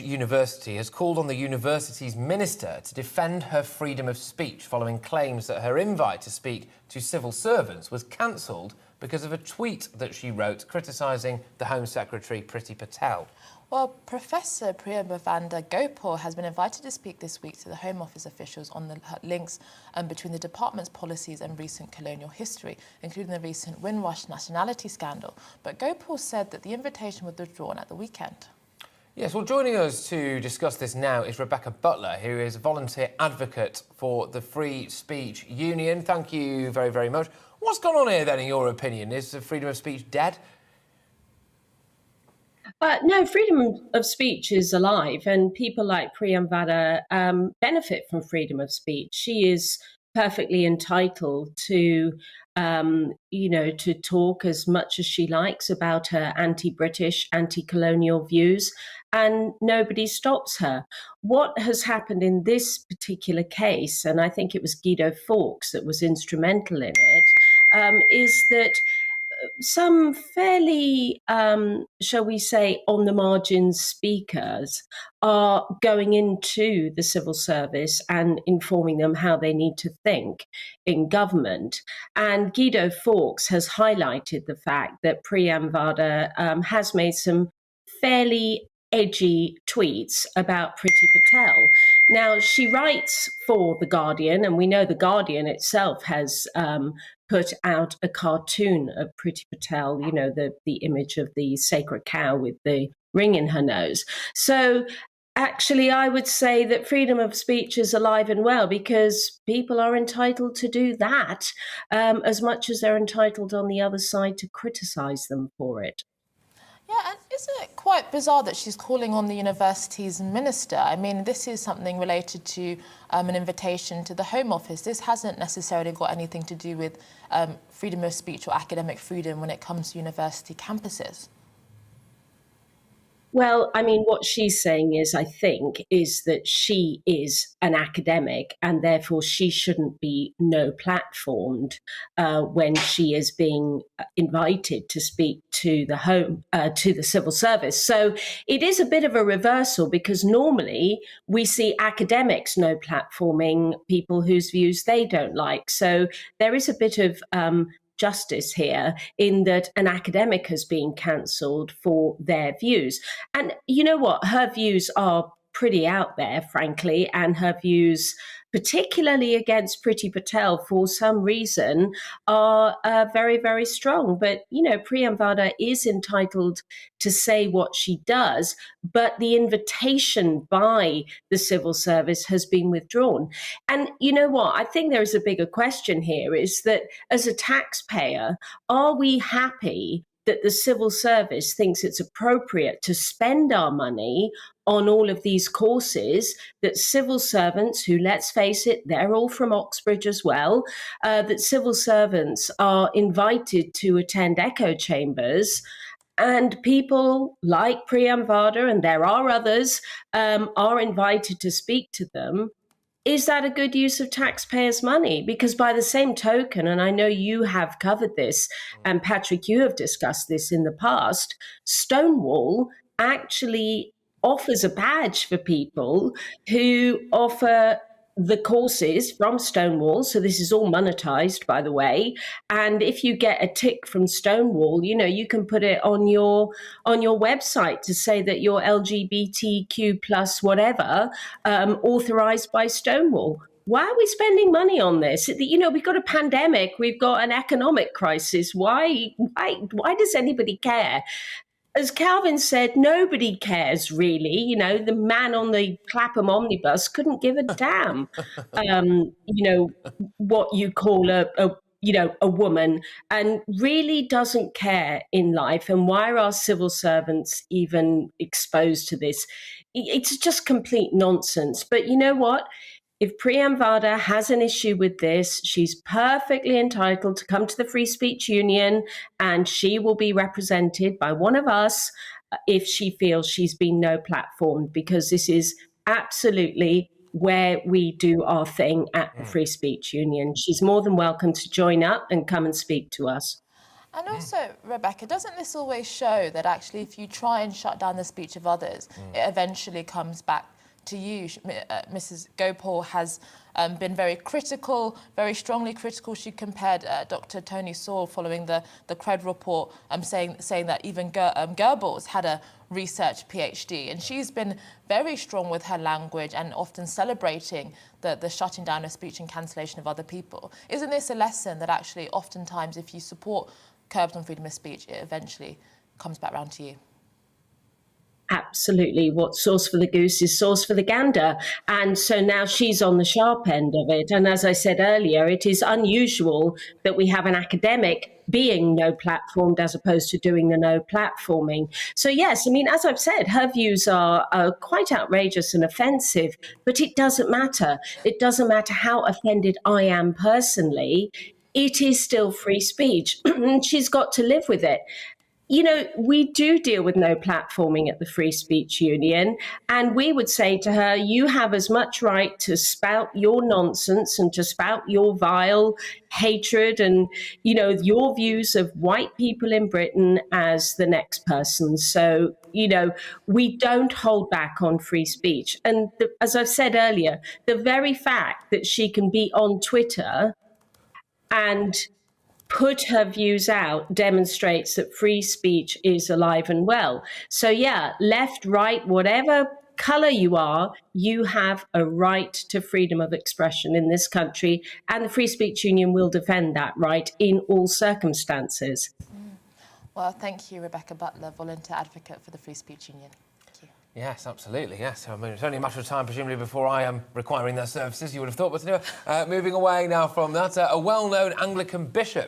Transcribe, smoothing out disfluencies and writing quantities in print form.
University has called on the university's minister to defend her freedom of speech following claims that her invite to speak to civil servants was cancelled because of a tweet that she wrote criticising the Home Secretary Priti Patel. Well, Professor Priyambavada Gopal has been invited to speak this week to the Home Office officials on the links between the department's policies and recent colonial history, including the recent Windrush nationality scandal. But Gopal said that the invitation was withdrawn at the weekend. Yes, well, joining us to discuss this now is Rebecca Butler, who is a volunteer advocate for the Free Speech Union. Thank you very, very much. What's gone on here, then, in your opinion? Is the freedom of speech dead? No, freedom of speech is alive, and people like Priyambada benefit from freedom of speech. She is perfectly entitled to, to talk as much as she likes about her anti-British, anti-colonial views, and nobody stops her. What has happened in this particular case, and I think it was Guido Fawkes that was instrumental in it, is that some fairly, shall we say, on the margins speakers are going into the civil service and informing them how they need to think in government. And Guido Fawkes has highlighted the fact that Priyambada has made some fairly edgy tweets about Priti Patel. Now, she writes for The Guardian, and we know The Guardian itself has put out a cartoon of Priti Patel, you know, the image of the sacred cow with the ring in her nose. So actually, I would say that freedom of speech is alive and well because people are entitled to do that as much as they're entitled on the other side to criticise them for it. Yeah, and isn't it quite bizarre that she's calling on the university's minister? I mean, this is something related to an invitation to the Home Office. This hasn't necessarily got anything to do with freedom of speech or academic freedom when it comes to university campuses. Well, I mean, what she's saying is, I think, is that she is an academic and therefore she shouldn't be no platformed when she is being invited to speak to the civil service. So it is a bit of a reversal because normally we see academics no platforming people whose views they don't like. So there is a bit of justice here in that an academic has been cancelled for their views. And you know what? Her views are pretty out there, frankly, and her views, particularly against Priti Patel, for some reason, are very, very strong. But, you know, Priyambada is entitled to say what she does, but the invitation by the civil service has been withdrawn. And you know what? I think there is a bigger question here is that as a taxpayer, are we happy that the civil service thinks it's appropriate to spend our money on all of these courses that civil servants who, let's face it, they're all from Oxbridge as well, that civil servants are invited to attend echo chambers, and people like Priyambada, and there are others, are invited to speak to them. Is that a good use of taxpayers' money? Because by the same token, and I know you have covered this, and Patrick, you have discussed this in the past, Stonewall actually offers a badge for people who offer the courses from Stonewall. So this is all monetized, by the way. And if you get a tick from Stonewall, you know, you can put it on your website to say that you're LGBTQ plus whatever, authorized by Stonewall. Why are we spending money on this? You know, we've got a pandemic, we've got an economic crisis. Why does anybody care? As Calvin said, nobody cares really. You know, the man on the Clapham omnibus couldn't give a damn, what you call a woman, and really doesn't care in life. And why are our civil servants even exposed to this? It's just complete nonsense. But you know what? If Priyambada has an issue with this, she's perfectly entitled to come to the Free Speech Union and she will be represented by one of us if she feels she's been no platformed, because this is absolutely where we do our thing at the Free Speech Union. She's more than welcome to join up and come and speak to us. And also, Rebecca, doesn't this always show that actually if you try and shut down the speech of others, it eventually comes back to you? Mrs. Gopal has been very critical, very strongly critical. She compared Dr. Tony Sewell following the CRED report, saying that even Goebbels had a research PhD. And she's been very strong with her language and often celebrating the shutting down of speech and cancellation of other people. Isn't this a lesson that actually oftentimes if you support curbs on freedom of speech, it eventually comes back round to you? Absolutely. What's sauce for the goose is sauce for the gander. And so now she's on the sharp end of it. And as I said earlier, it is unusual that we have an academic being no platformed as opposed to doing the no platforming. So yes, I mean, as I've said, her views are quite outrageous and offensive, but it doesn't matter. It doesn't matter how offended I am personally. It is still free speech. She's got to live with it. You know, we do deal with no platforming at the Free Speech Union, and we would say to her, you have as much right to spout your nonsense and to spout your vile hatred and, you know, your views of white people in Britain as the next person. So, you know, we don't hold back on free speech. And as I've said earlier, the very fact that she can be on Twitter and put her views out demonstrates that free speech is alive and well. So yeah, left, right, whatever color you are, you have a right to freedom of expression in this country, and the Free Speech Union will defend that right in all circumstances. Well, thank you, Rebecca Butler, volunteer advocate for the Free Speech Union. Thank you. Yes, absolutely, yes. I mean, it's only a matter of time, presumably, before I am requiring their services, you would have thought. But anyway, moving away now from that, a well-known Anglican bishop